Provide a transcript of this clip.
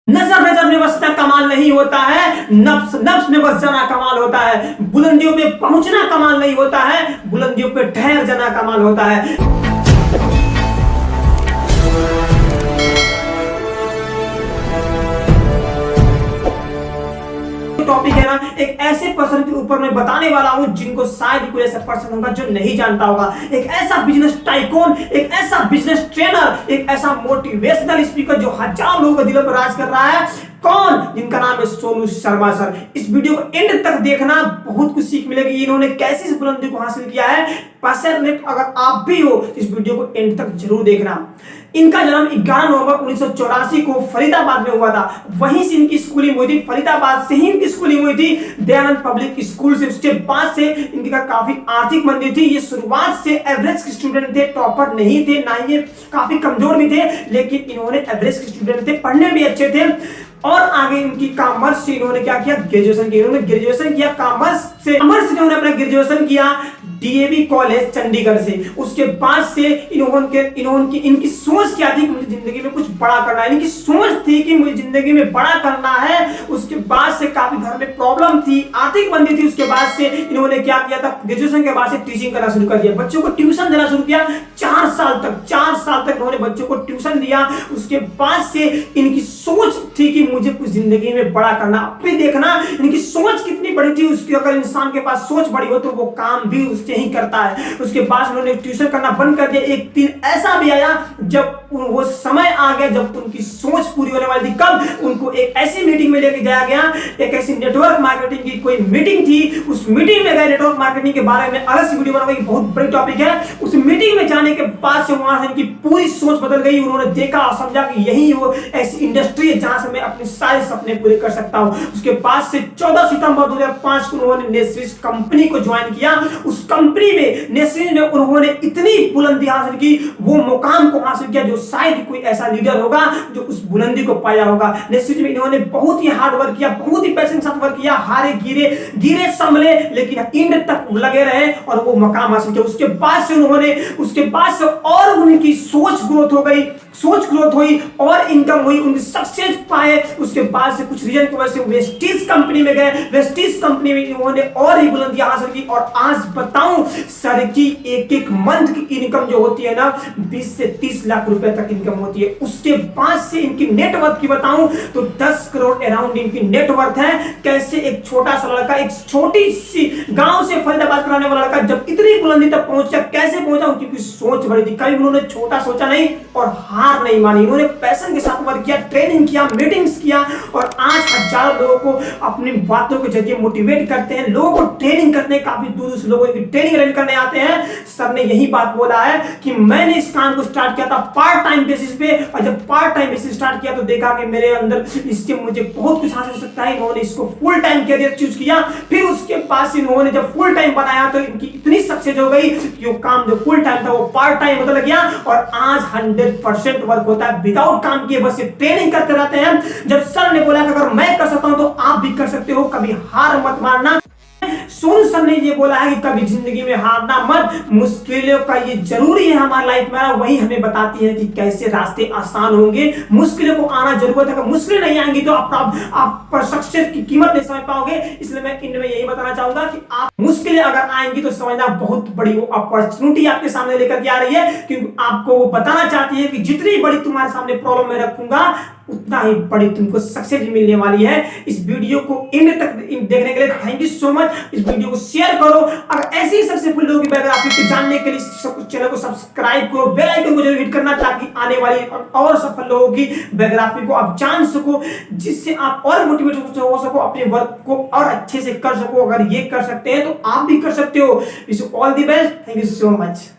नजर नजर में बसना कमाल नहीं होता है, नफ्स नफ्स में बस जाना कमाल होता है। बुलंदियों पे पहुंचना कमाल नहीं होता है, बुलंदियों पे ठहर जाना कमाल होता है। टॉपिक है ना, एक ऐसे पर्सन के ऊपर मैं बताने वाला हूं जिनको शायद कोई ऐसा पर्सन होगा जो नहीं जानता होगा। एक ऐसा बिजनेस टाइकून, एक ऐसा बिजनेस ट्रेनर, एक ऐसा मोटिवेशनल स्पीकर जो हजारों लोगों के दिलों पर राज कर रहा है। कौन? जिनका नाम है सोनू शर्मा सर। इस वीडियो को एंड तक देखना, बहुत कुछ सीख मिलेगी। इन्होंने कैसे इस बुलंदी को हासिल किया है, पैशनेट अगर आप भी हो इस वीडियो को एंड तक जरूर देखना। इनका जन्म 11 नवंबर 1984 को फरीदाबाद में हुआ था। वहीं से इनकी स्कूलिंग हुई थी, फरीदाबाद से ही इनकी स्कूलिंग हुई थी, दयानंद पब्लिक स्कूल से। उसके बाद से इनकी काफी आर्थिक मंदी थी। ये शुरुआत से एवरेज के स्टूडेंट थे, टॉपर नहीं थे, ना ये काफी कमजोर भी थे, लेकिन इन्होंने एवरेज के स्टूडेंट थे, पढ़ने भी अच्छे थे। और आगे इनकी कॉमर्स से इन्होंने क्या किया, ग्रेजुएशन किया। इन्होंने ग्रेजुएशन किया कॉमर्स से इन्होंने अपना ग्रेजुएशन किया डीएवी कॉलेज चंडीगढ़ से। उसके बाद से इनकी सोच क्या थी कि मुझे जिंदगी में कुछ बड़ा करना है। इनकी सोच थी कि मुझे जिंदगी में बड़ा करना है। उसके बाद से काफी घर में प्रॉब्लम थी, आर्थिक मंदी थी। उसके बाद से इन्होंने क्या किया था, ग्रेजुएशन के बाद से टीचिंग करना शुरू कर दिया, बच्चों को ट्यूशन देना शुरू किया। 4 साल तक इन्होंने बच्चों को ट्यूशन दिया। उसके बाद से इनकी सोच थी कि मुझे कुछ जिंदगी में बड़ा करना। अपनी देखना इनकी सोच कितनी बड़ी थी। उसकी अगर इंसान के पास सोच बड़ी हो तो वो काम भी उससे ही करता है। उसके बाद उन्होंने ट्यूशन करना बंद कर दिया। एक दिन ऐसा भी आया जब वो समय आ गया जब उनकी सोच पूरी होने वाली थी। कब? उनको एक ऐसी मीटिंग में लेके जाया गया, एक ऐसी नेटवर्क मार्केटिंग की कोई मीटिंग थी। उस मीटिंग में गए, नेटवर्क मार्केटिंग के बारे में अलग से वीडियो बनाऊंगा, बहुत बड़ी टॉपिक है। उस मीटिंग में जाने के बाद से वहां से इनकी पूरी सोच बदल गई। उन्होंने देखा और समझा कि यही वो ऐसी इंडस्ट्री है जहां से मैं अपने सारे सपने पूरे कर सकता हूं। उसके बाद से 14 सितंबर 2005 को उन्होंने नेस्विस कंपनी को ज्वाइन किया। उस कंपनी में नेस्विस में उन्होंने इतनी बुलंदी हासिल की, वो मुकाम को हासिल किया जो शायद कोई ऐसा लीडर होगा जो उस बुलंदी को पाया होगा। नेस्विस में इन्होंने बहुत ही हार्ड वर्क किया, बहुत ही पैशन के साथ वर्क किया, हारे गिरे संभले, लेकिन एंड तक लगे रहे और वो मुकाम हासिल किया। उसके बाद से और उनकी सोच ग्रोथ हुई और इनकम हुई, उनकी सक्सेस पाए। उसके बाद से कुछ रीजन की वजह से वेस्टीज कंपनी में गए। वेस्टीज कंपनी में इन्होंने और ही बुलंदियां हासिल की। और आज बताऊं सर की एक मंथ की इनकम जो होती है ना, 20 से 30 लाख रुपए तक इनकम होती है। उसके बाद से इनकी नेटवर्थ की बताऊं तो 10 करोड़ अराउंड इनकी नेटवर्थ है। कैसे एक छोटा सा लड़का, एक छोटी सी गांव से फरीदाबाद कराने वाला लड़का जब इतनी बुलंदी तक पहुंचा, कैसे पहुंचा? उनकी सोच बड़ी थी। कभी उन्होंने छोटा सोचा नहीं और हार नहीं मानी। उन्होंने पैशन के साथ वर्क किया, ट्रेनिंग किया, मीटिंग्स किया और आज हजारों लोगों को अपनी बातों के जरिए मोटिवेट करते हैं। लोगों को ट्रेनिंग करते हैं, काफी दूर से लोगों की ट्रेनिंग अरेंज करने आते हैं। सर ने यही बात बोला है कि मैंने इस काम को स्टार्ट किया था पार्ट टाइम बेसिस पे, और जब पार्ट टाइम बेसिस स्टार्ट किया तो देखा कि मेरे अंदर इससे मुझे बहुत कुछ हासिल हो सकता है। इन्होंने इसको फुल टाइम कैरियर चूज किया। फिर उसके पास इन्होंने जब फुल टाइम बनाया तो इनकी इतनी सक्सेस हो गई कि वो काम जो फुल टाइम था वो पार्ट टाइम बदल गया और आज 100% वर्क होता है विदाउट काम किए, बस ट्रेनिंग करते रहते हैं। जब सर ने बोला कि अगर मैं कर सकता हूं तो आप भी कर सकते हो, कभी हार मत मारना। सोनू सर ने ये बोला है कि कभी जिंदगी में हारना मत, मुश्किलों का ये जरूरी है हमारी लाइफ में, वही हमें बताती है कि कैसे रास्ते आसान होंगे। मुश्किलों को आना जरूरत है, अगर मुश्किलें नहीं आएंगी तो आप पर सक्सेस की कीमत नहीं समझ पाओगे। इसलिए मैं इनमें यही बताना चाहूंगा कि आप मुश्किलें अगर आएंगी तो समझना बहुत बड़ी वो अपॉर्चुनिटी आपके सामने लेकर के आ रही है, क्योंकि आपको वो बताना चाहती है कि जितनी बड़ी तुम्हारे सामने प्रॉब्लम मैं रखूंगा उतना ही बड़ी तुमको सक्सेस मिलने वाली है। इस वीडियो को एंड तक देखने के लिए थैंक यू सो मच। इस वीडियो को शेयर करो। अगर ऐसी सक्सेसफुल लोगों की बायोग्राफी को जानने के लिए चैनल को सब्सक्राइब करो, बेल आइकन को जरूर हिट करना ताकि आने वाली और सफल लोगों की बायोग्राफी को आप जान सको, जिससे आप और मोटिवेट हो सको, अपने वर्क को और अच्छे से कर सको। अगर ये कर सकते हैं तो आप भी कर सकते हो। Wish you all the best. Thank you so much.